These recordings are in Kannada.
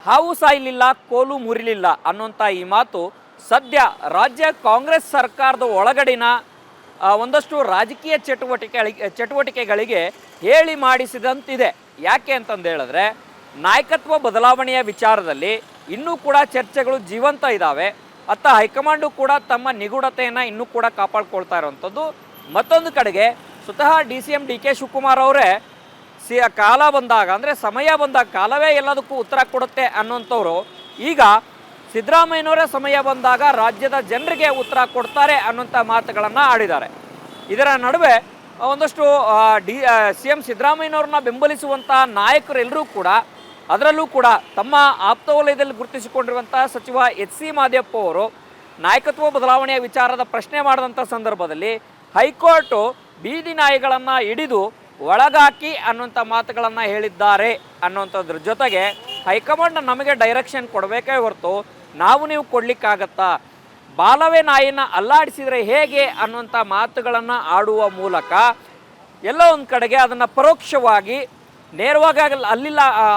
ಹಾವು ಸಾಯಲಿಲ್ಲ ಕೋಲು ಮುರಿಲಿಲ್ಲ ಅನ್ನುವಂಥ ಈ ಮಾತು ಸದ್ಯ ರಾಜ್ಯ ಕಾಂಗ್ರೆಸ್ ಸರ್ಕಾರದ ಒಳಗಡಿನ ಒಂದಷ್ಟು ರಾಜಕೀಯ ಚಟುವಟಿಕೆಗಳಿಗೆ ಹೇಳಿ ಮಾಡಿಸಿದಂತಿದೆ. ಯಾಕೆ ಅಂತಂದು ಹೇಳಿದ್ರೆ ನಾಯಕತ್ವ ಬದಲಾವಣೆಯ ವಿಚಾರದಲ್ಲಿ ಇನ್ನೂ ಕೂಡ ಚರ್ಚೆಗಳು ಜೀವಂತ ಇದ್ದಾವೆ. ಅತ್ತ ಹೈಕಮಾಂಡು ಕೂಡ ತಮ್ಮ ನಿಗೂಢತೆಯನ್ನು ಇನ್ನೂ ಕೂಡ ಕಾಪಾಡ್ಕೊಳ್ತಾ ಇರುವಂಥದ್ದು. ಮತ್ತೊಂದು ಕಡೆಗೆ ಸ್ವತಃ DCM DK ಶಿವಕುಮಾರ್ ಅವರೇ ಕಾಲ ಬಂದಾಗ ಅಂದರೆ ಸಮಯ ಬಂದಾಗ ಕಾಲವೇ ಎಲ್ಲದಕ್ಕೂ ಉತ್ತರ ಕೊಡುತ್ತೆ ಅನ್ನೋಂಥವ್ರು ಈಗ ಸಿದ್ದರಾಮಯ್ಯನವರೇ ಸಮಯ ಬಂದಾಗ ರಾಜ್ಯದ ಜನರಿಗೆ ಉತ್ತರ ಕೊಡ್ತಾರೆ ಅನ್ನೋಂಥ ಮಾತುಗಳನ್ನು ಆಡಿದ್ದಾರೆ. ಇದರ ನಡುವೆ ಒಂದಷ್ಟು CM ಸಿದ್ದರಾಮಯ್ಯನವ್ರನ್ನ ಬೆಂಬಲಿಸುವಂಥ ನಾಯಕರೆಲ್ಲರೂ ಕೂಡ ಅದರಲ್ಲೂ ಕೂಡ ತಮ್ಮ ಆಪ್ತ ವಲಯದಲ್ಲಿ ಗುರುತಿಸಿಕೊಂಡಿರುವಂಥ ಸಚಿವ HC ಮಾದೇವಪ್ಪ ಅವರು ನಾಯಕತ್ವ ಬದಲಾವಣೆಯ ವಿಚಾರದ ಪ್ರಶ್ನೆ ಮಾಡಿದಂಥ ಸಂದರ್ಭದಲ್ಲಿ ಹೈಕೋರ್ಟು ಬೀದಿ ನಾಯಿಗಳನ್ನು ಹಿಡಿದು ಒಳಗಾಕಿ ಅನ್ನುವಂಥ ಮಾತುಗಳನ್ನು ಹೇಳಿದ್ದಾರೆ ಅನ್ನುವಂಥದ್ರ ಜೊತೆಗೆ ಹೈಕಮಾಂಡ್ ನಮಗೆ ಡೈರೆಕ್ಷನ್ ಕೊಡಬೇಕೇ ಹೊರತು ನಾವು ನೀವು ಕೊಡಲಿಕ್ಕಾಗತ್ತಾ, ಬಾಲವೇ ನಾಯಿನ ಅಲ್ಲಾಡಿಸಿದರೆ ಹೇಗೆ ಅನ್ನುವಂಥ ಮಾತುಗಳನ್ನು ಆಡುವ ಮೂಲಕ ಎಲ್ಲೋ ಒಂದು ಕಡೆಗೆ ಅದನ್ನು ಪರೋಕ್ಷವಾಗಿ ನೇರವಾಗಿ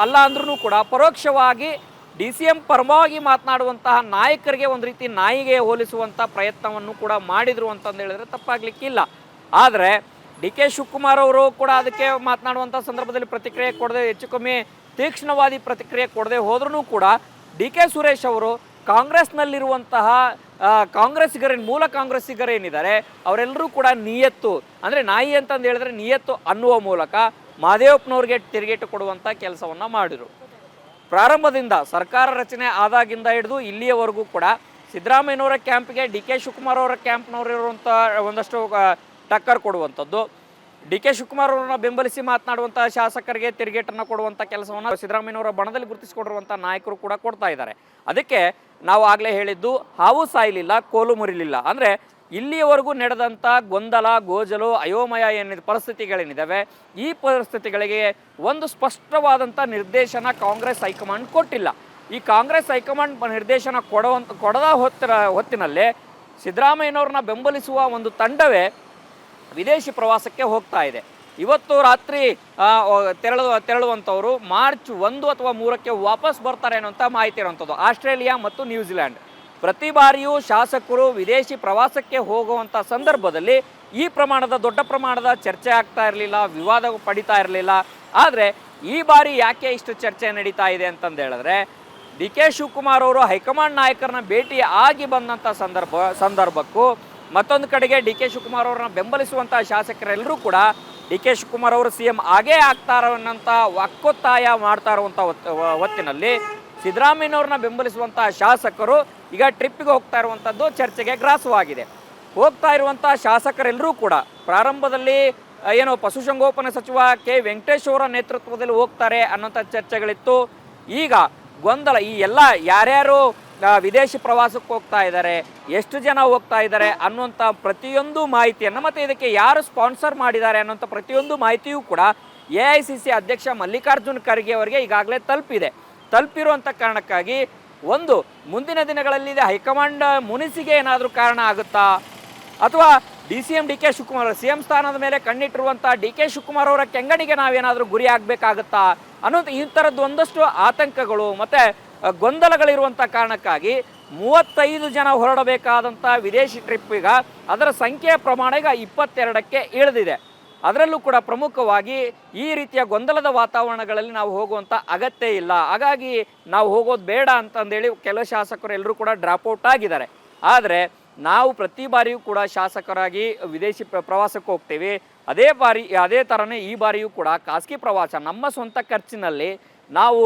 ಅಲ್ಲ ಅಂದ್ರೂ ಕೂಡ ಪರೋಕ್ಷವಾಗಿ DCM ಪರವಾಗಿ ಮಾತನಾಡುವಂತಹ ನಾಯಕರಿಗೆ ಒಂದು ರೀತಿ ನಾಯಿಗೆ ಹೋಲಿಸುವಂಥ ಪ್ರಯತ್ನವನ್ನು ಕೂಡ ಮಾಡಿದರು ಅಂತಂದು ಹೇಳಿದ್ರೆ ತಪ್ಪಾಗಲಿಕ್ಕಿಲ್ಲ. ಆದರೆ DK ಶಿವಕುಮಾರ್ ಅವರು ಕೂಡ ಅದಕ್ಕೆ ಮಾತನಾಡುವಂಥ ಸಂದರ್ಭದಲ್ಲಿ ಪ್ರತಿಕ್ರಿಯೆ ಕೊಡದೆ, ಹೆಚ್ಚು ಕಮ್ಮಿ ತೀಕ್ಷ್ಣವಾದಿ ಪ್ರತಿಕ್ರಿಯೆ ಕೊಡದೆ ಹೋದ್ರೂ ಕೂಡ DK ಸುರೇಶ್ ಅವರು ಕಾಂಗ್ರೆಸ್ನಲ್ಲಿರುವಂತಹ ಮೂಲ ಕಾಂಗ್ರೆಸ್ಸಿಗರೇನಿದ್ದಾರೆ ಅವರೆಲ್ಲರೂ ಕೂಡ ನಿಯತ್ತು ಅಂದರೆ ನಾಯಿ ಅಂತಂದು ಹೇಳಿದ್ರೆ ನಿಯತ್ತು ಅನ್ನುವ ಮೂಲಕ ಮಾದೇವಪ್ಪನವ್ರಿಗೆ ತಿರುಗೇಟು ಕೊಡುವಂಥ ಕೆಲಸವನ್ನು ಮಾಡಿದರು. ಪ್ರಾರಂಭದಿಂದ ಸರ್ಕಾರ ರಚನೆ ಆದಾಗಿಂದ ಹಿಡಿದು ಇಲ್ಲಿಯವರೆಗೂ ಕೂಡ ಸಿದ್ದರಾಮಯ್ಯನವರ ಕ್ಯಾಂಪ್ಗೆ DK ಶಿವಕುಮಾರ್ ಅವರ ಕ್ಯಾಂಪ್ನವರಿರುವಂಥ ಒಂದಷ್ಟು ಟಕ್ಕರ್ ಕೊಡುವಂಥದ್ದು, DK ಶಿವಕುಮಾರ್ ಅವರನ್ನ ಬೆಂಬಲಿಸಿ ಮಾತನಾಡುವಂಥ ಶಾಸಕರಿಗೆ ತಿರುಗೇಟನ್ನು ಕೊಡುವಂಥ ಕೆಲಸವನ್ನು ಸಿದ್ದರಾಮಯ್ಯನವರ ಬಣದಲ್ಲಿ ಗುರುತಿಸಿಕೊಂಡಿರುವಂಥ ನಾಯಕರು ಕೂಡ ಕೊಡ್ತಾ ಇದ್ದಾರೆ. ಅದಕ್ಕೆ ನಾವು ಆಗಲೇ ಹೇಳಿದ್ದು ಹಾವು ಸಾಯಲಿಲ್ಲ ಕೋಲು ಮುರಿಲಿಲ್ಲ. ಅಂದರೆ ಇಲ್ಲಿಯವರೆಗೂ ನಡೆದಂಥ ಗೊಂದಲ ಗೋಜಲು ಅಯೋಮಯ ಪರಿಸ್ಥಿತಿಗಳೇನಿದ್ದಾವೆ ಈ ಪರಿಸ್ಥಿತಿಗಳಿಗೆ ಒಂದು ಸ್ಪಷ್ಟವಾದಂಥ ನಿರ್ದೇಶನ ಕಾಂಗ್ರೆಸ್ ಹೈಕಮಾಂಡ್ ಕೊಟ್ಟಿಲ್ಲ. ಈ ಕಾಂಗ್ರೆಸ್ ಹೈಕಮಾಂಡ್ ನಿರ್ದೇಶನ ಕೊಡದ ಹೊತ್ತಿನಲ್ಲೇ ಸಿದ್ದರಾಮಯ್ಯನವ್ರನ್ನ ಬೆಂಬಲಿಸುವ ಒಂದು ತಂಡವೇ ವಿದೇಶಿ ಪ್ರವಾಸಕ್ಕೆ ಹೋಗ್ತಾ ಇದೆ. ಇವತ್ತು ರಾತ್ರಿ ತೆರಳುವಂಥವರು ಮಾರ್ಚ್ 1 ಅಥವಾ 3ಕ್ಕೆ ವಾಪಸ್ ಬರ್ತಾರೆ ಅನ್ನೋಂಥ ಮಾಹಿತಿ ಇರುವಂಥದ್ದು. ಆಸ್ಟ್ರೇಲಿಯಾ ಮತ್ತು ನ್ಯೂಜಿಲ್ಯಾಂಡ್ ಪ್ರತಿ ಬಾರಿಯೂ ಶಾಸಕರು ವಿದೇಶಿ ಪ್ರವಾಸಕ್ಕೆ ಹೋಗುವಂಥ ಸಂದರ್ಭದಲ್ಲಿ ಈ ದೊಡ್ಡ ಪ್ರಮಾಣದ ಚರ್ಚೆ ಆಗ್ತಾ ಇರಲಿಲ್ಲ, ವಿವಾದ ಪಡಿತಾ ಇರಲಿಲ್ಲ. ಆದರೆ ಈ ಬಾರಿ ಯಾಕೆ ಇಷ್ಟು ಚರ್ಚೆ ನಡೀತಾ ಇದೆ ಅಂತಂದು ಹೇಳಿದ್ರೆ DK ಶಿವಕುಮಾರ್ ಅವರು ಹೈಕಮಾಂಡ್ ನಾಯಕರನ್ನ ಭೇಟಿ ಆಗಿ ಬಂದಂಥ ಸಂದರ್ಭಕ್ಕೂ ಮತ್ತೊಂದು ಕಡೆಗೆ DK ಶಿವಕುಮಾರ್ ಅವರನ್ನ ಬೆಂಬಲಿಸುವಂಥ ಶಾಸಕರೆಲ್ಲರೂ ಕೂಡ DK ಶಿವಕುಮಾರ್ ಅವರು CM ಆಗೇ ಆಗ್ತಾರ ಅನ್ನೋಂಥ ಒಕ್ಕೊತ್ತಾಯ ಮಾಡ್ತಾ ಇರುವಂಥ ಹೊತ್ತಿನಲ್ಲಿ ಸಿದ್ದರಾಮಯ್ಯನವ್ರನ್ನ ಬೆಂಬಲಿಸುವಂಥ ಶಾಸಕರು ಈಗ ಟ್ರಿಪ್ಪಿಗೆ ಹೋಗ್ತಾ ಇರುವಂಥದ್ದು ಚರ್ಚೆಗೆ ಗ್ರಾಸವಾಗಿದೆ. ಹೋಗ್ತಾ ಇರುವಂಥ ಶಾಸಕರೆಲ್ಲರೂ ಕೂಡ ಪ್ರಾರಂಭದಲ್ಲಿ ಪಶುಸಂಗೋಪನಾ ಸಚಿವ K ವೆಂಕಟೇಶ್ ಅವರ ನೇತೃತ್ವದಲ್ಲಿ ಹೋಗ್ತಾರೆ ಅನ್ನೋಂಥ ಚರ್ಚೆಗಳಿತ್ತು. ಈಗ ಗೊಂದಲ ಈ ಎಲ್ಲ ಯಾರ್ಯಾರು ವಿದೇಶಿ ಪ್ರವಾಸಕ್ಕೆ ಹೋಗ್ತಾ ಇದ್ದಾರೆ, ಎಷ್ಟು ಜನ ಹೋಗ್ತಾ ಇದ್ದಾರೆ ಅನ್ನುವಂಥ ಪ್ರತಿಯೊಂದು ಮಾಹಿತಿಯನ್ನು ಮತ್ತು ಇದಕ್ಕೆ ಯಾರು ಸ್ಪಾನ್ಸರ್ ಮಾಡಿದ್ದಾರೆ ಅನ್ನೋಂಥ ಪ್ರತಿಯೊಂದು ಮಾಹಿತಿಯೂ ಕೂಡ AICC ಅಧ್ಯಕ್ಷ ಮಲ್ಲಿಕಾರ್ಜುನ್ ಖರ್ಗೆ ಅವರಿಗೆ ಈಗಾಗಲೇ ತಲುಪಿರುವಂಥ ಕಾರಣಕ್ಕಾಗಿ ಒಂದು ಮುಂದಿನ ದಿನಗಳಲ್ಲಿ ಹೈಕಮಾಂಡ್ ಮುನಿಸಿಗೆ ಏನಾದರೂ ಕಾರಣ ಆಗುತ್ತಾ ಅಥವಾ DCM DK ಶಿವಕುಮಾರ್ CM ಸ್ಥಾನದ ಮೇಲೆ ಕಣ್ಣಿಟ್ಟಿರುವಂಥ DK ಶಿವಕುಮಾರ್ ಅವರ ಕೆಂಗಣಿಗೆ ನಾವೇನಾದರೂ ಗುರಿ ಆಗಬೇಕಾಗುತ್ತಾ ಅನ್ನೋದು ಈ ಥರದ್ದು ಒಂದಷ್ಟು ಆತಂಕಗಳು ಮತ್ತು ಗೊಂದಲಗಳಿರುವಂಥ ಕಾರಣಕ್ಕಾಗಿ 35 ಜನ ಹೊರಡಬೇಕಾದಂಥ ವಿದೇಶಿ ಟ್ರಿಪ್ಪಿಗ ಅದರ ಸಂಖ್ಯೆಯ ಪ್ರಮಾಣ ಈಗ 22ಕ್ಕೆ ಇಳಿದಿದೆ. ಅದರಲ್ಲೂ ಕೂಡ ಪ್ರಮುಖವಾಗಿ ಈ ರೀತಿಯ ಗೊಂದಲದ ವಾತಾವರಣಗಳಲ್ಲಿ ನಾವು ಹೋಗುವಂಥ ಅಗತ್ಯ ಇಲ್ಲ, ಹಾಗಾಗಿ ನಾವು ಹೋಗೋದು ಬೇಡ ಅಂತಂದೇಳಿ ಕೆಲವು ಶಾಸಕರು ಎಲ್ಲರೂ ಕೂಡ ಡ್ರಾಪ್ಔಟ್ ಆಗಿದ್ದಾರೆ. ಆದರೆ ನಾವು ಪ್ರತಿ ಬಾರಿಯೂ ಕೂಡ ಶಾಸಕರಾಗಿ ವಿದೇಶಿ ಪ್ರವಾಸಕ್ಕೆ ಹೋಗ್ತೀವಿ. ಅದೇ ಥರನೇ ಈ ಬಾರಿಯೂ ಕೂಡ ಖಾಸಗಿ ಪ್ರವಾಸ ನಮ್ಮ ಸ್ವಂತ ಖರ್ಚಿನಲ್ಲಿ ನಾವು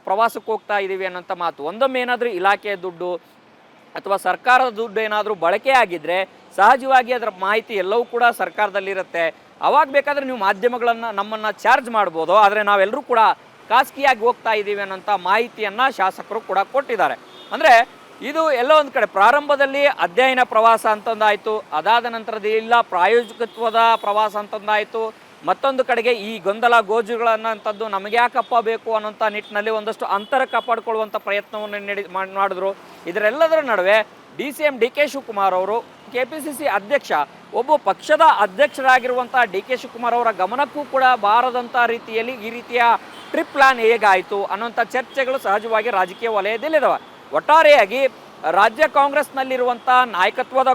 ಪ್ರವಾಸಕ್ಕೆ ಹೋಗ್ತಾ ಇದ್ದೀವಿ ಅನ್ನೋಂಥ ಮಾತು. ಒಂದೊಮ್ಮೆ ಏನಾದರೂ ಇಲಾಖೆಯ ದುಡ್ಡು ಅಥವಾ ಸರ್ಕಾರದ ದುಡ್ಡು ಏನಾದರೂ ಬಳಕೆ ಆಗಿದ್ದರೆ ಸಹಜವಾಗಿ ಅದರ ಮಾಹಿತಿ ಎಲ್ಲವೂ ಕೂಡ ಸರ್ಕಾರದಲ್ಲಿರುತ್ತೆ. ಅವಾಗ ಬೇಕಾದರೆ ನೀವು ಮಾಧ್ಯಮಗಳನ್ನು ನಮ್ಮನ್ನು ಚಾರ್ಜ್ ಮಾಡ್ಬೋದು. ಆದರೆ ನಾವೆಲ್ಲರೂ ಕೂಡ ಖಾಸಗಿಯಾಗಿ ಹೋಗ್ತಾ ಇದ್ದೀವಿ ಅನ್ನೋಂಥ ಮಾಹಿತಿಯನ್ನು ಶಾಸಕರು ಕೂಡ ಕೊಟ್ಟಿದ್ದಾರೆ. ಅಂದರೆ ಇದು ಎಲ್ಲೋ ಒಂದು ಕಡೆ ಪ್ರಾರಂಭದಲ್ಲಿ ಅಧ್ಯಯನ ಪ್ರವಾಸ ಅಂತಂದಾಯಿತು, ಅದಾದ ನಂತರದಿಂದ ಪ್ರಾಯೋಜಕತ್ವದ ಪ್ರವಾಸ ಅಂತಂದಾಯಿತು, ಮತ್ತೊಂದು ಕಡೆಗೆ ಈ ಗೊಂದಲ ಗೋಜುಗಳನ್ನಂಥದ್ದು ನಮಗೆ ಯಾಕಪ್ಪ ಬೇಕು ಅನ್ನೋಂಥ ನಿಟ್ಟಿನಲ್ಲಿ ಒಂದಷ್ಟು ಅಂತರ ಕಾಪಾಡಿಕೊಳ್ಳುವಂಥ ಪ್ರಯತ್ನವನ್ನು ಮಾಡಿದ್ರು. ಇದರೆಲ್ಲದರ ನಡುವೆ DCM DK ಶಿವಕುಮಾರ್ ಅವರು KPCC ಅಧ್ಯಕ್ಷ ಒಬ್ಬ ಪಕ್ಷದ ಅಧ್ಯಕ್ಷರಾಗಿರುವಂಥ DK ಶಿವಕುಮಾರ್ ಅವರ ಗಮನಕ್ಕೂ ಕೂಡ ಬಾರದಂಥ ರೀತಿಯಲ್ಲಿ ಈ ರೀತಿಯ ಟ್ರಿಪ್ ಪ್ಲಾನ್ ಹೇಗಾಯಿತು ಅನ್ನೋಂಥ ಚರ್ಚೆಗಳು ಸಹಜವಾಗಿ ರಾಜಕೀಯ ವಲಯದಲ್ಲಿದ್ದಾವೆ. ಒಟ್ಟಾರೆಯಾಗಿ ರಾಜ್ಯ ಕಾಂಗ್ರೆಸ್ನಲ್ಲಿರುವಂಥ ನಾಯಕತ್ವದ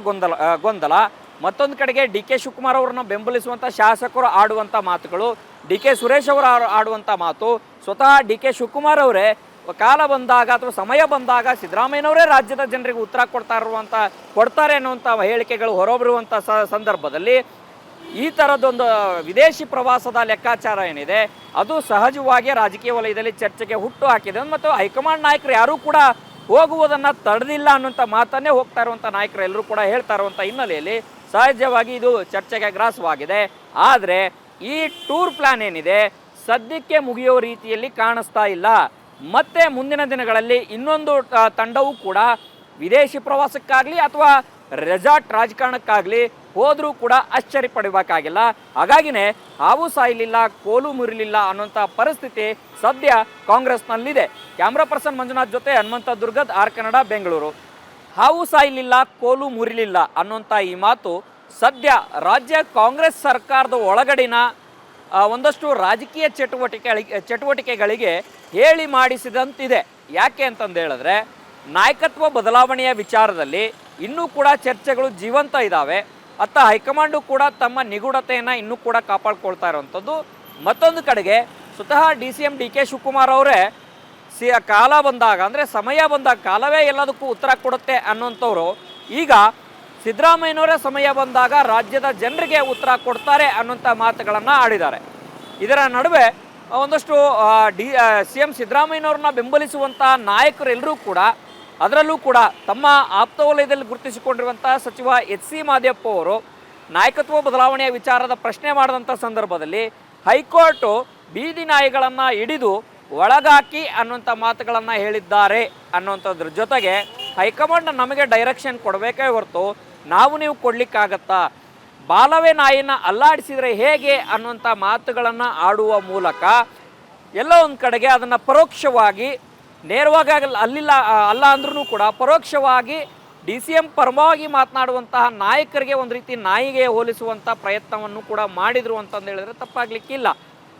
ಗೊಂದಲ ಮತ್ತೊಂದು ಕಡೆಗೆ ಡಿ ಕೆ ಶಿವಕುಮಾರ್ ಅವರನ್ನ ಬೆಂಬಲಿಸುವಂಥ ಶಾಸಕರು ಆಡುವಂಥ ಮಾತುಗಳು, ಡಿ ಕೆ ಸುರೇಶ್ ಅವರು ಆಡುವಂಥ ಮಾತು, ಸ್ವತಃ ಡಿ ಕೆ ಶಿವಕುಮಾರ್ ಅವರೇ ಕಾಲ ಬಂದಾಗ ಅಥವಾ ಸಮಯ ಬಂದಾಗ ಸಿದ್ದರಾಮಯ್ಯನವರೇ ರಾಜ್ಯದ ಜನರಿಗೆ ಉತ್ತರ ಕೊಡ್ತಾರೆ ಅನ್ನುವಂಥ ಹೇಳಿಕೆಗಳು ಹೊರಬರುವಂಥ ಸಂದರ್ಭದಲ್ಲಿ ಈ ಥರದೊಂದು ವಿದೇಶಿ ಪ್ರವಾಸದ ಲೆಕ್ಕಾಚಾರ ಏನಿದೆ ಅದು ಸಹಜವಾಗಿ ರಾಜಕೀಯ ವಲಯದಲ್ಲಿ ಚರ್ಚೆಗೆ ಹುಟ್ಟು ಹಾಕಿದೆ. ಮತ್ತು ಹೈಕಮಾಂಡ್ ನಾಯಕರು ಯಾರೂ ಕೂಡ ಹೋಗುವುದನ್ನು ತಡೆದಿಲ್ಲ ಅನ್ನುವಂಥ ಮಾತನ್ನೇ ಹೋಗ್ತಾ ಇರುವಂಥ ನಾಯಕರು ಎಲ್ಲರೂ ಕೂಡ ಹೇಳ್ತಾ ಇರುವಂಥ ಹಿನ್ನೆಲೆಯಲ್ಲಿ ಸಹಜವಾಗಿ ಇದು ಚರ್ಚೆಗೆ ಗ್ರಾಸವಾಗಿದೆ. ಆದರೆ ಈ ಟೂರ್ ಪ್ಲಾನ್ ಏನಿದೆ ಸದ್ಯಕ್ಕೆ ಮುಗಿಯೋ ರೀತಿಯಲ್ಲಿ ಕಾಣಿಸ್ತಾ ಇಲ್ಲ. ಮತ್ತೆ ಮುಂದಿನ ದಿನಗಳಲ್ಲಿ ಇನ್ನೊಂದು ತಂಡವೂ ಕೂಡ ವಿದೇಶಿ ಪ್ರವಾಸಕ್ಕಾಗಲಿ ಅಥವಾ ರೆಸಾರ್ಟ್ ರಾಜಕಾರಣಕ್ಕಾಗಲಿ ಹೋದರೂ ಕೂಡ ಆಶ್ಚರ್ಯ ಪಡಬೇಕಾಗಿಲ್ಲ. ಹಾಗಾಗಿನೇ ಹಾವು ಸಾಯಲಿಲ್ಲ, ಕೋಲು ಮುರಿಲಿಲ್ಲ ಅನ್ನೋಂಥ ಪರಿಸ್ಥಿತಿ ಸದ್ಯ ಕಾಂಗ್ರೆಸ್ನಲ್ಲಿದೆ. ಕ್ಯಾಮ್ರಾ ಪರ್ಸನ್ ಮಂಜುನಾಥ್ ಜೊತೆ ಹನುಮಂತ ದುರ್ಗದ್, ಆರ್ ಕನ್ನಡ, ಬೆಂಗಳೂರು. ಹಾವು ಸಾಯಲಿಲ್ಲ, ಕೋಲು ಮುರಿಲಿಲ್ಲ ಅನ್ನೋಂಥ ಈ ಮಾತು ಸದ್ಯ ರಾಜ್ಯ ಕಾಂಗ್ರೆಸ್ ಸರ್ಕಾರದ ಒಳಗಡಿನ ಒಂದಷ್ಟು ರಾಜಕೀಯ ಚಟುವಟಿಕೆಗಳಿಗೆ ಹೇಳಿ ಮಾಡಿಸಿದಂತಿದೆ. ಯಾಕೆ ಅಂತಂದು ಹೇಳಿದ್ರೆ ನಾಯಕತ್ವ ಬದಲಾವಣೆಯ ವಿಚಾರದಲ್ಲಿ ಇನ್ನೂ ಕೂಡ ಚರ್ಚೆಗಳು ಜೀವಂತ ಇದ್ದಾವೆ. ಅತ್ತ ಹೈಕಮಾಂಡು ಕೂಡ ತಮ್ಮ ನಿಗೂಢತೆಯನ್ನು ಇನ್ನೂ ಕೂಡ ಕಾಪಾಡ್ಕೊಳ್ತಾ ಇರುವಂಥದ್ದು. ಮತ್ತೊಂದು ಕಡೆಗೆ ಸ್ವತಃ DCM ಡಿ ಕೆ ಶಿವಕುಮಾರ್ ಅವರೇ ಕಾಲ ಬಂದಾಗ ಅಂದರೆ ಸಮಯ ಬಂದಾಗ ಕಾಲವೇ ಎಲ್ಲದಕ್ಕೂ ಉತ್ತರ ಕೊಡುತ್ತೆ ಅನ್ನೋಂಥವ್ರು ಈಗ ಸಿದ್ದರಾಮಯ್ಯನವರೇ ಸಮಯ ಬಂದಾಗ ರಾಜ್ಯದ ಜನರಿಗೆ ಉತ್ತರ ಕೊಡ್ತಾರೆ ಅನ್ನೋಂಥ ಮಾತುಗಳನ್ನು ಆಡಿದ್ದಾರೆ. ಇದರ ನಡುವೆ ಒಂದಷ್ಟು CM ಸಿದ್ದರಾಮಯ್ಯನವ್ರನ್ನ ಬೆಂಬಲಿಸುವಂಥ ನಾಯಕರೆಲ್ಲರೂ ಕೂಡ ಅದರಲ್ಲೂ ಕೂಡ ತಮ್ಮ ಆಪ್ತ ವಲಯದಲ್ಲಿ ಗುರುತಿಸಿಕೊಂಡಿರುವಂಥ ಸಚಿವ ಎಚ್ ಸಿ ಮಾದೇವಪ್ಪ ಅವರು ನಾಯಕತ್ವ ಬದಲಾವಣೆಯ ವಿಚಾರದ ಪ್ರಶ್ನೆ ಮಾಡಿದಂಥ ಸಂದರ್ಭದಲ್ಲಿ ಹೈಕೋರ್ಟು ಬೀದಿ ನಾಯಿಗಳನ್ನು ಹಿಡಿದು ಒಳಗಾಕಿ ಅನ್ನುವಂಥ ಮಾತುಗಳನ್ನು ಹೇಳಿದ್ದಾರೆ ಅನ್ನುವಂಥದ್ರ ಜೊತೆಗೆ ಹೈಕಮಾಂಡ್ ನಮಗೆ ಡೈರೆಕ್ಷನ್ ಕೊಡಬೇಕೇ ಹೊರತು ನೀವು ಕೊಡಲಿಕ್ಕಾಗತ್ತಾ, ಬಾಲವೇ ನಾಯಿನ ಅಲ್ಲಾಡಿಸಿದರೆ ಹೇಗೆ ಅನ್ನುವಂಥ ಮಾತುಗಳನ್ನು ಆಡುವ ಮೂಲಕ ಎಲ್ಲೋ ಒಂದು ಕಡೆಗೆ ಅದನ್ನು ಪರೋಕ್ಷವಾಗಿ ನೇರವಾಗಿ ಅಲ್ಲ ಅಂದ್ರೂ ಕೂಡ ಪರೋಕ್ಷವಾಗಿ DCM ಪರವಾಗಿ ಮಾತನಾಡುವಂತಹ ನಾಯಕರಿಗೆ ಒಂದು ರೀತಿ ನಾಯಿಗೆ ಹೋಲಿಸುವಂಥ ಪ್ರಯತ್ನವನ್ನು ಕೂಡ ಮಾಡಿದರು ಅಂತಂದು ಹೇಳಿದ್ರೆ ತಪ್ಪಾಗಲಿಕ್ಕಿಲ್ಲ.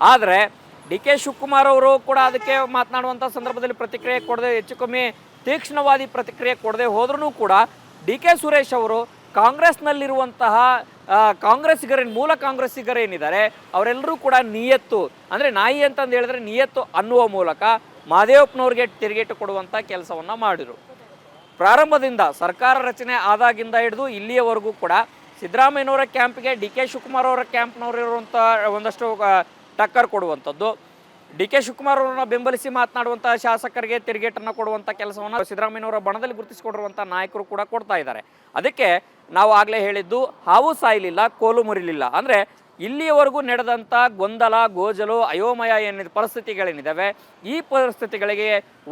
ಆದರೆ ಡಿ ಕೆ ಶಿವಕುಮಾರ್ ಅವರು ಕೂಡ ಅದಕ್ಕೆ ಮಾತನಾಡುವಂಥ ಸಂದರ್ಭದಲ್ಲಿ ಪ್ರತಿಕ್ರಿಯೆ ಕೊಡದೆ, ಹೆಚ್ಚು ಕಮ್ಮಿ ತೀಕ್ಷ್ಣವಾದಿ ಪ್ರತಿಕ್ರಿಯೆ ಕೊಡದೆ ಹೋದ್ರೂ ಕೂಡ ಡಿ ಕೆ ಸುರೇಶ್ ಅವರು ಕಾಂಗ್ರೆಸ್ನಲ್ಲಿರುವಂತಹ ಮೂಲ ಕಾಂಗ್ರೆಸ್ಸಿಗರೇನಿದ್ದಾರೆ ಅವರೆಲ್ಲರೂ ಕೂಡ ನಿಯತ್ತು ಅಂದರೆ ನಾಯಿ ಅಂತಂದು ಹೇಳಿದ್ರೆ ನಿಯತ್ತು ಅನ್ನುವ ಮೂಲಕ ಮಾದೇವಪ್ಪನವ್ರಿಗೆ ತಿರುಗೇಟು ಕೊಡುವಂಥ ಕೆಲಸವನ್ನು ಮಾಡಿದರು. ಪ್ರಾರಂಭದಿಂದ ಸರ್ಕಾರ ರಚನೆ ಆದಾಗಿಂದ ಹಿಡಿದು ಇಲ್ಲಿಯವರೆಗೂ ಕೂಡ ಸಿದ್ದರಾಮಯ್ಯನವರ ಕ್ಯಾಂಪ್ಗೆ ಡಿ ಕೆ ಶಿವಕುಮಾರ್ ಅವರ ಕ್ಯಾಂಪ್ನವರು ಇರುವಂಥ ಒಂದಷ್ಟು ಟಕ್ಕರ್ ಕೊಡುವಂಥದ್ದು, ಡಿ ಕೆ ಶಿವಕುಮಾರ್ ಅವರನ್ನ ಬೆಂಬಲಿಸಿ ಮಾತನಾಡುವಂಥ ಶಾಸಕರಿಗೆ ತಿರುಗೇಟನ್ನು ಕೊಡುವಂಥ ಕೆಲಸವನ್ನು ಸಿದ್ದರಾಮಯ್ಯನವರ ಬಣದಲ್ಲಿ ಗುರುತಿಸಿಕೊಂಡಿರುವಂಥ ನಾಯಕರು ಕೂಡ ಕೊಡ್ತಾ ಇದ್ದಾರೆ. ಅದಕ್ಕೆ ನಾವು ಆಗಲೇ ಹೇಳಿದ್ದು ಹಾವು ಸಾಯಲಿಲ್ಲ, ಕೋಲು ಮುರಿಲಿಲ್ಲ. ಅಂದರೆ ಇಲ್ಲಿಯವರೆಗೂ ನಡೆದಂಥ ಗೊಂದಲ, ಗೋಜಲು, ಅಯೋಮಯ ಪರಿಸ್ಥಿತಿಗಳೇನಿದ್ದಾವೆ ಈ ಪರಿಸ್ಥಿತಿಗಳಿಗೆ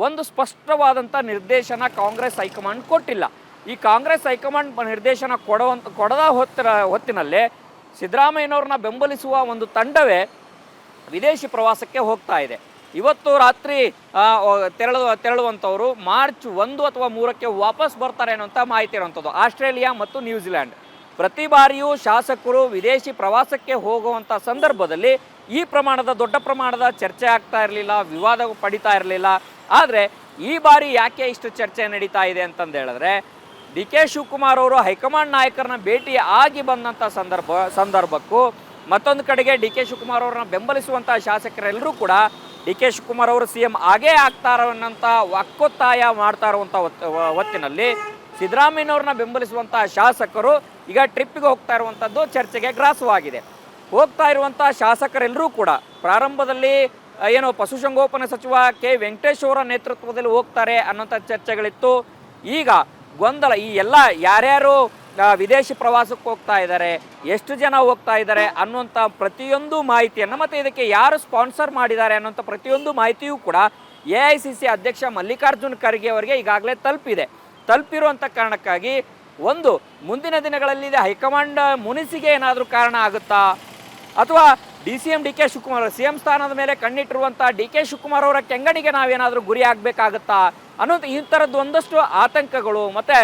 ಒಂದು ಸ್ಪಷ್ಟವಾದಂಥ ನಿರ್ದೇಶನ ಕಾಂಗ್ರೆಸ್ ಹೈಕಮಾಂಡ್ ಕೊಟ್ಟಿಲ್ಲ. ಈ ಕಾಂಗ್ರೆಸ್ ಹೈಕಮಾಂಡ್ ನಿರ್ದೇಶನ ಕೊಡದ ಹೊತ್ತಿನಲ್ಲೇ ಸಿದ್ದರಾಮಯ್ಯನವ್ರನ್ನ ಬೆಂಬಲಿಸುವ ಒಂದು ತಂಡವೇ ವಿದೇಶಿ ಪ್ರವಾಸಕ್ಕೆ ಹೋಗ್ತಾ ಇದೆ. ಇವತ್ತು ರಾತ್ರಿ ತೆರಳುವಂಥವರು ಮಾರ್ಚ್ 1 ಅಥವಾ 3ಕ್ಕೆ ವಾಪಸ್ ಬರ್ತಾರೆ ಅನ್ನೋಂಥ ಮಾಹಿತಿ ಇರುವಂಥದ್ದು. ಆಸ್ಟ್ರೇಲಿಯಾ ಮತ್ತು ನ್ಯೂಜಿಲ್ಯಾಂಡ್ ಪ್ರತಿ ಬಾರಿಯೂ ಶಾಸಕರು ವಿದೇಶಿ ಪ್ರವಾಸಕ್ಕೆ ಹೋಗುವಂಥ ಸಂದರ್ಭದಲ್ಲಿ ಈ ದೊಡ್ಡ ಪ್ರಮಾಣದ ಚರ್ಚೆ ಆಗ್ತಾ ಇರಲಿಲ್ಲ, ವಿವಾದ ಪಡಿತಾ ಇರಲಿಲ್ಲ. ಆದರೆ ಈ ಬಾರಿ ಯಾಕೆ ಇಷ್ಟು ಚರ್ಚೆ ನಡೀತಾ ಇದೆ ಅಂತಂದು ಹೇಳಿದ್ರೆ ಡಿ ಕೆ ಶಿವಕುಮಾರ್ ಅವರು ಹೈಕಮಾಂಡ್ ನಾಯಕರನ್ನ ಭೇಟಿ ಆಗಿ ಬಂದಂಥ ಸಂದರ್ಭಕ್ಕೂ ಮತ್ತೊಂದು ಕಡೆಗೆ ಡಿ ಕೆ ಶಿವಕುಮಾರ್ ಅವರನ್ನ ಬೆಂಬಲಿಸುವಂಥ ಶಾಸಕರೆಲ್ಲರೂ ಕೂಡ ಡಿ ಕೆ ಶಿವಕುಮಾರ್ ಅವರು CM ಆಗೇ ಆಗ್ತಾರೋ ಅನ್ನೋಂಥ ಒಕ್ಕೊತ್ತಾಯ ಮಾಡ್ತಾ ಇರುವಂಥ ಹೊತ್ತಿನಲ್ಲಿ ಸಿದ್ದರಾಮಯ್ಯನವ್ರನ್ನ ಬೆಂಬಲಿಸುವಂಥ ಶಾಸಕರು ಈಗ ಟ್ರಿಪ್ಪಿಗೆ ಹೋಗ್ತಾ ಇರುವಂಥದ್ದು ಚರ್ಚೆಗೆ ಗ್ರಾಸವಾಗಿದೆ. ಹೋಗ್ತಾ ಇರುವಂಥ ಶಾಸಕರೆಲ್ಲರೂ ಕೂಡ ಪ್ರಾರಂಭದಲ್ಲಿ ಪಶುಸಂಗೋಪನಾ ಸಚಿವ ಕೆ ವೆಂಕಟೇಶ್ ಅವರ ನೇತೃತ್ವದಲ್ಲಿ ಹೋಗ್ತಾರೆ ಅನ್ನೋಂಥ ಚರ್ಚೆಗಳಿತ್ತು. ಈಗ ಗೊಂದಲ ಈ ಎಲ್ಲ ಯಾರ್ಯಾರು ವಿದೇಶಿ ಪ್ರವಾಸಕ್ಕೆ ಹೋಗ್ತಾ ಇದ್ದಾರೆ, ಎಷ್ಟು ಜನ ಹೋಗ್ತಾ ಇದ್ದಾರೆ ಅನ್ನುವಂಥ ಪ್ರತಿಯೊಂದು ಮಾಹಿತಿಯನ್ನು ಮತ್ತು ಇದಕ್ಕೆ ಯಾರು ಸ್ಪಾನ್ಸರ್ ಮಾಡಿದ್ದಾರೆ ಅನ್ನೋಂಥ ಪ್ರತಿಯೊಂದು ಮಾಹಿತಿಯೂ ಕೂಡ AICC ಅಧ್ಯಕ್ಷ ಮಲ್ಲಿಕಾರ್ಜುನ್ ಖರ್ಗೆ ಅವರಿಗೆ ಈಗಾಗಲೇ ತಲುಪಿರುವಂಥ ಕಾರಣಕ್ಕಾಗಿ ಒಂದು ಮುಂದಿನ ದಿನಗಳಲ್ಲಿ ಹೈಕಮಾಂಡ್ ಮುನಿಸಿಗೆ ಏನಾದರೂ ಕಾರಣ ಆಗುತ್ತಾ ಅಥವಾ DCM D K Shivakumar CM ಸ್ಥಾನದ ಮೇಲೆ ಕಣ್ಣಿಟ್ಟಿರುವಂಥ ಡಿ ಕೆ ಶಿವಕುಮಾರ್ ಅವರ ಕೆಂಗಣಿಗೆ ನಾವೇನಾದರೂ ಗುರಿ ಆಗಬೇಕಾಗುತ್ತಾ ಅನ್ನೋದು ಈ ಥರದ್ದು ಒಂದಷ್ಟು ಆತಂಕಗಳು ಮತ್ತು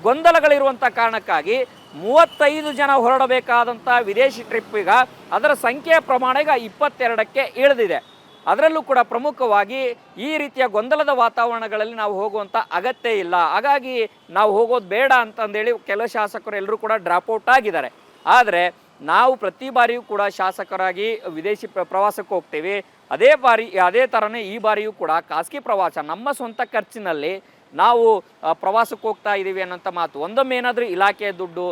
ಗೊಂದಲಗಳಿರುವಂಥ ಕಾರಣಕ್ಕಾಗಿ 35 ಜನ ಹೊರಡಬೇಕಾದಂಥ ವಿದೇಶಿ ಟ್ರಿಪ್ ಈಗ ಅದರ ಸಂಖ್ಯೆಯ ಪ್ರಮಾಣ ಈಗ 22ಕ್ಕೆ ಇಳಿದಿದೆ. ಅದರಲ್ಲೂ ಕೂಡ ಪ್ರಮುಖವಾಗಿ ಈ ರೀತಿಯ ಗೊಂದಲದ ವಾತಾವರಣಗಳಲ್ಲಿ ನಾವು ಹೋಗುವಂಥ ಅಗತ್ಯ ಇಲ್ಲ, ಹಾಗಾಗಿ ನಾವು ಹೋಗೋದು ಬೇಡ ಅಂತಂದೇಳಿ ಕೆಲವು ಶಾಸಕರು ಎಲ್ಲರೂ ಕೂಡ ಡ್ರಾಪ್ಔಟ್ ಆಗಿದ್ದಾರೆ. ಆದರೆ ನಾವು ಪ್ರತಿ ಬಾರಿಯೂ ಕೂಡ ಶಾಸಕರಾಗಿ ವಿದೇಶಿ ಪ್ರವಾಸಕ್ಕೆ ಹೋಗ್ತೀವಿ. ಅದೇ ಥರನೇ ಈ ಬಾರಿಯೂ ಕೂಡ ಖಾಸಗಿ ಪ್ರವಾಸ ನಮ್ಮ ಸ್ವಂತ ಖರ್ಚಿನಲ್ಲಿ ನಾವು ಪ್ರವಾಸಕ್ಕೆ ಹೋಗ್ತಾ ಇದ್ದೀವಿ ಅನ್ನೋಂಥ ಮಾತು. ಒಂದೊಮ್ಮೆ ಏನಾದರೂ ಇಲಾಖೆಯ ದುಡ್ಡು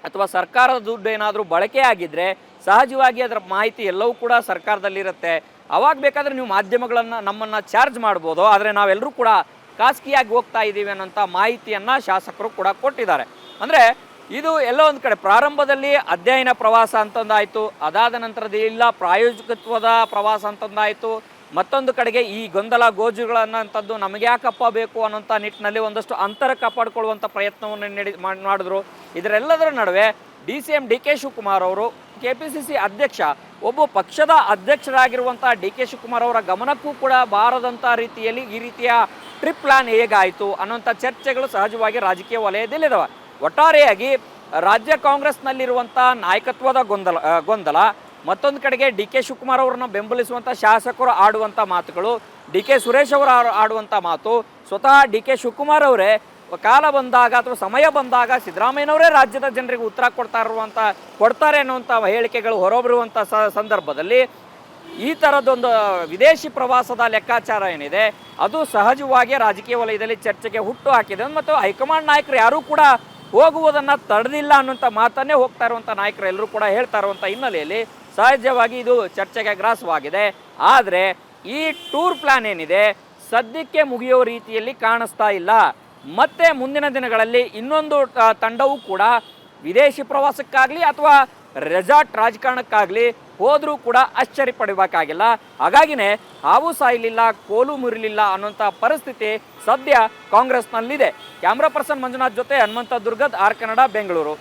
ಅಥವಾ ಸರ್ಕಾರದ ದುಡ್ಡು ಏನಾದರೂ ಬಳಕೆ ಆಗಿದ್ದರೆ ಸಹಜವಾಗಿ ಅದರ ಮಾಹಿತಿ ಎಲ್ಲವೂ ಕೂಡ ಸರ್ಕಾರದಲ್ಲಿರುತ್ತೆ. ಅವಾಗ ಬೇಕಾದರೆ ನೀವು ಮಾಧ್ಯಮಗಳನ್ನು ನಮ್ಮನ್ನು ಚಾರ್ಜ್ ಮಾಡ್ಬೋದು. ಆದರೆ ನಾವೆಲ್ಲರೂ ಕೂಡ ಖಾಸಗಿಯಾಗಿ ಹೋಗ್ತಾ ಇದ್ದೀವಿ ಅನ್ನೋಂಥ ಮಾಹಿತಿಯನ್ನು ಶಾಸಕರು ಕೂಡ ಕೊಟ್ಟಿದ್ದಾರೆ. ಅಂದರೆ ಇದು ಎಲ್ಲೋ ಒಂದು ಕಡೆ ಪ್ರಾರಂಭದಲ್ಲಿ ಅಧ್ಯಯನ ಪ್ರವಾಸ ಅಂತಂದಾಯಿತು, ಅದಾದ ನಂತರದಲ್ಲಿ ಇಲ್ಲ ಪ್ರಾಯೋಜಕತ್ವದ ಪ್ರವಾಸ ಅಂತಂದಾಯಿತು, ಮತ್ತೊಂದು ಕಡೆಗೆ ಈ ಗೊಂದಲ ಗೋಜುಗಳನ್ನಂಥದ್ದು ನಮಗೆ ಯಾಕಪ್ಪ ಬೇಕು ಅನ್ನೋಂಥ ನಿಟ್ಟಿನಲ್ಲಿ ಒಂದಷ್ಟು ಅಂತರ ಕಾಪಾಡಿಕೊಳ್ಳುವಂಥ ಪ್ರಯತ್ನವನ್ನು ಮಾಡಿದ್ರು. ಇದರೆಲ್ಲದರ ನಡುವೆ DCM DK ಶಿವಕುಮಾರ್ ಅವರು KPCC ಅಧ್ಯಕ್ಷ, ಒಬ್ಬ ಪಕ್ಷದ ಅಧ್ಯಕ್ಷರಾಗಿರುವಂಥ DK ಶಿವಕುಮಾರ್ ಅವರ ಗಮನಕ್ಕೂ ಕೂಡ ಬಾರದಂಥ ರೀತಿಯಲ್ಲಿ ಈ ರೀತಿಯ ಟ್ರಿಪ್ ಪ್ಲಾನ್ ಹೇಗಾಯಿತು ಅನ್ನೋಂಥ ಚರ್ಚೆಗಳು ಸಹಜವಾಗಿ ರಾಜಕೀಯ ವಲಯದಲ್ಲಿದ್ದಾವೆ. ಒಟ್ಟಾರೆಯಾಗಿ ರಾಜ್ಯ ಕಾಂಗ್ರೆಸ್ನಲ್ಲಿರುವಂಥ ನಾಯಕತ್ವದ ಗೊಂದಲ, ಮತ್ತೊಂದು ಕಡೆಗೆ DK ಶಿವಕುಮಾರ್ ಅವರನ್ನು ಬೆಂಬಲಿಸುವಂಥ ಶಾಸಕರು ಆಡುವಂಥ ಮಾತುಗಳು, DK ಸುರೇಶ್ ಅವರು ಆಡುವಂಥ ಮಾತು, ಸ್ವತಃ DK ಶಿವಕುಮಾರ್ ಅವರೇ ಕಾಲ ಬಂದಾಗ ಅಥವಾ ಸಮಯ ಬಂದಾಗ ಸಿದ್ದರಾಮಯ್ಯನವರೇ ರಾಜ್ಯದ ಜನರಿಗೆ ಉತ್ತರ ಕೊಡ್ತಾರೆ ಅನ್ನುವಂಥ ಹೇಳಿಕೆಗಳು ಹೊರಬರುವಂಥ ಸಂದರ್ಭದಲ್ಲಿ ಈ ಥರದೊಂದು ವಿದೇಶಿ ಪ್ರವಾಸದ ಲೆಕ್ಕಾಚಾರ ಏನಿದೆ ಅದು ಸಹಜವಾಗಿ ರಾಜಕೀಯ ವಲಯದಲ್ಲಿ ಚರ್ಚೆಗೆ ಹುಟ್ಟು ಹಾಕಿದೆ. ಮತ್ತು ಹೈಕಮಾಂಡ್ ನಾಯಕರು ಯಾರೂ ಕೂಡ ಹೋಗುವುದನ್ನು ತಡೆದಿಲ್ಲ ಅನ್ನುವಂಥ ಮಾತನ್ನೇ ಹೋಗ್ತಾ ಇರುವಂಥ ನಾಯಕರು ಎಲ್ಲರೂ ಕೂಡ ಹೇಳ್ತಾ ಇರುವಂಥ ಹಿನ್ನೆಲೆಯಲ್ಲಿ ಸಹಜವಾಗಿ ಇದು ಚರ್ಚೆಗೆ ಗ್ರಾಸವಾಗಿದೆ. ಆದರೆ ಈ ಟೂರ್ ಪ್ಲಾನ್ ಏನಿದೆ ಸದ್ಯಕ್ಕೆ ಮುಗಿಯೋ ರೀತಿಯಲ್ಲಿ ಕಾಣಿಸ್ತಾ ಇಲ್ಲ. ಮತ್ತೆ ಮುಂದಿನ ದಿನಗಳಲ್ಲಿ ಇನ್ನೊಂದು ತಂಡವೂ ಕೂಡ ವಿದೇಶಿ ಪ್ರವಾಸಕ್ಕಾಗಲಿ ಅಥವಾ ರೆಸಾರ್ಟ್ ರಾಜಕಾರಣಕ್ಕಾಗಲಿ ಹೋದರೂ ಕೂಡ ಆಶ್ಚರ್ಯ ಪಡಬೇಕಾಗಿಲ್ಲ. ಹಾಗಾಗಿನೇ ಹಾವು ಸಾಯಲಿಲ್ಲ, ಕೋಲು ಮುರಿಲಿಲ್ಲ ಅನ್ನೋಂಥ ಪರಿಸ್ಥಿತಿ ಸದ್ಯ ಕಾಂಗ್ರೆಸ್ನಲ್ಲಿದೆ. ಕ್ಯಾಮ್ರಾ ಪರ್ಸನ್ ಮಂಜುನಾಥ್ ಜೊತೆ ಹನುಮಂತ ದುರ್ಗದ್, ಆರ್ ಕನ್ನಡ, ಬೆಂಗಳೂರು.